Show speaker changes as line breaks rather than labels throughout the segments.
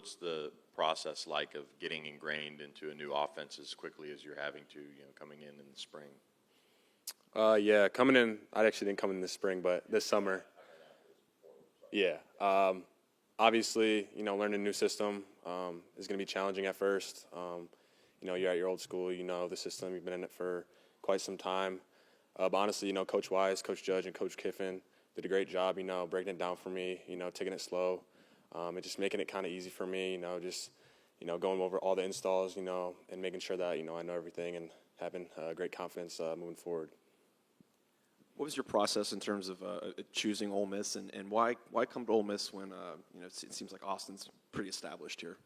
What's the process like of getting ingrained into a new offense as quickly as you're having to, coming in the spring?
Yeah, coming in, I actually didn't come in this spring, but this summer. Yeah. Obviously, learning a new system is going to be challenging at first. You're at your old school, the system, you've been in it for quite some time. But honestly, Coach Wise, Coach Judge, and Coach Kiffin did a great job, breaking it down for me, taking it slow, and just making it kind of easy for me, going over all the installs, and making sure that, I know everything and having great confidence moving forward.
What was your process in terms of choosing Ole Miss, and why come to Ole Miss when it seems like Austin's pretty established here?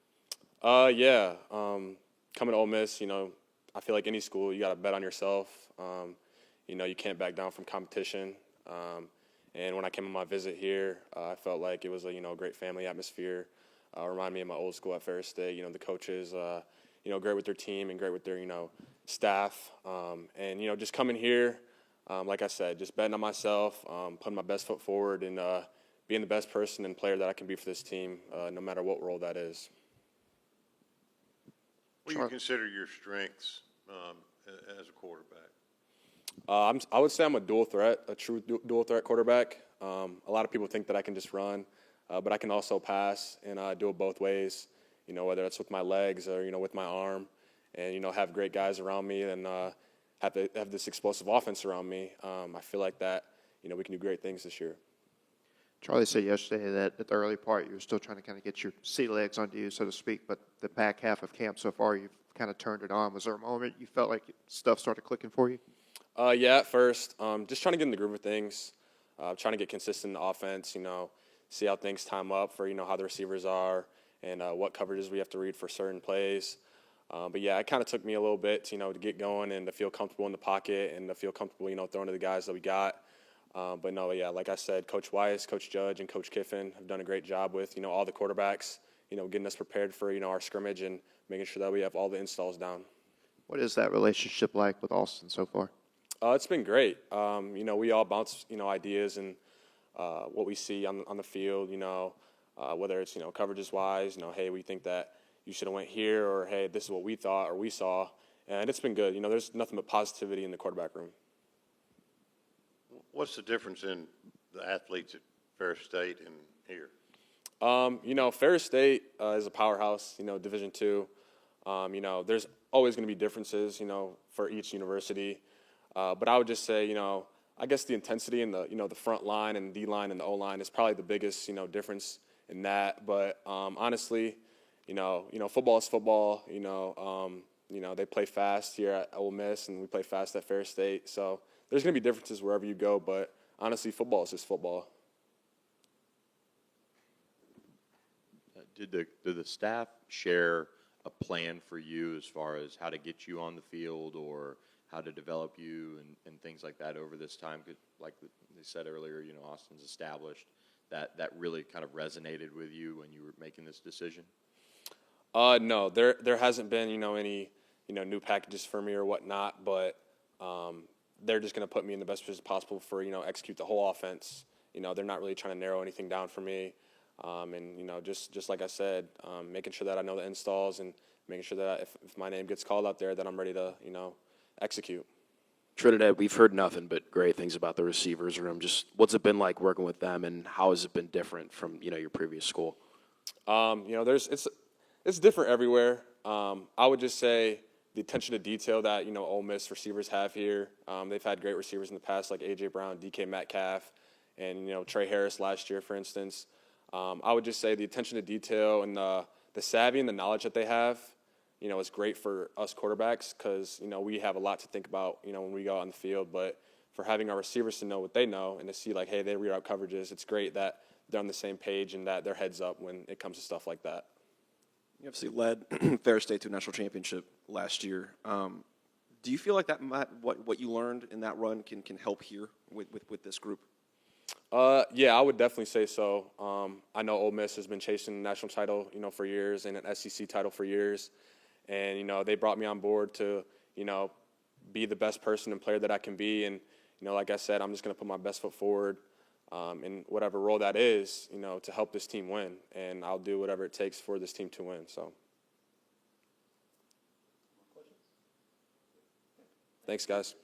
Yeah, coming to Ole Miss, I feel like any school you got to bet on yourself. You can't back down from competition. And when I came on my visit here, I felt like it was a great family atmosphere. Reminded me of my old school at Ferris State. The coaches, great with their team and great with their staff. And just coming here. Like I said, just betting on myself, putting my best foot forward, and being the best person and player that I can be for this team, no matter what role that is.
What do you consider your strengths as a quarterback?
I would say I'm a true dual threat quarterback. A lot of people think that I can just run, but I can also pass, and I do it both ways, whether it's with my legs or, with my arm, and, have great guys around me and have this explosive offense around me. I feel like that, we can do great things this year.
Charlie said yesterday that at the early part you were still trying to kind of get your sea legs under you, so to speak, but the back half of camp so far you've kind of turned it on. Was there a moment you felt like stuff started clicking for you?
Yeah, at first. Just trying to get in the groove of things, trying to get consistent in the offense, see how things time up for, how the receivers are and what coverages we have to read for certain plays. But, yeah, it kind of took me a little bit, to get going and to feel comfortable in the pocket and to feel comfortable, throwing to the guys that we got. But, no, yeah, like I said, Coach Wise, Coach Judge, and Coach Kiffin have done a great job with, all the quarterbacks, getting us prepared for, our scrimmage and making sure that we have all the installs down.
What is that relationship like with Austin so far?
It's been great. We all bounce, ideas and what we see on the field, whether it's, coverages-wise, hey, we think that you should have went here, or, hey, this is what we thought or we saw. And it's been good. There's nothing but positivity in the quarterback room.
What's the difference in the athletes at Ferris State and here?
Ferris State is a powerhouse, Division II. There's always going to be differences, for each university. But I would just say, I guess the intensity in the, the front line and D line and the O line is probably the biggest, difference in that. But honestly, football is football. They play fast here at Ole Miss, and we play fast at Ferris State. So there's going to be differences wherever you go. But honestly, football is just football.
Did the staff share a plan for you as far as how to get you on the field or how to develop you and things like that over this time? Like they said earlier, Austin's established. That really kind of resonated with you when you were making this decision?
No, there hasn't been, any, new packages for me or whatnot, but they're just going to put me in the best position possible for, execute the whole offense. They're not really trying to narrow anything down for me. And, just like I said, making sure that I know the installs and making sure that if my name gets called out there, that I'm ready to, execute.
Trinidad, we've heard nothing but great things about the receivers room. Just what's it been like working with them, and how has it been different from, your previous school?
It's different everywhere. I would just say the attention to detail that, Ole Miss receivers have here. They've had great receivers in the past, like A.J. Brown, DK Metcalf, and, Trey Harris last year, for instance. I would just say the attention to detail and the savvy and the knowledge that they have, is great for us quarterbacks because, we have a lot to think about, when we go out on the field. But for having our receivers to know what they know and to see, like, hey, they read out coverages, it's great that they're on the same page and that their heads up when it comes to stuff like that.
You obviously led Ferris State to a national championship last year. Do you feel like that what you learned in that run can help here with this group?
Yeah, I would definitely say so. I know Ole Miss has been chasing the national title, for years, and an SEC title for years. And, they brought me on board to, be the best person and player that I can be. And, like I said, I'm just going to put my best foot forward, in whatever role that is, you know, to help this team win. And I'll do whatever it takes for this team to win. So, thanks, guys.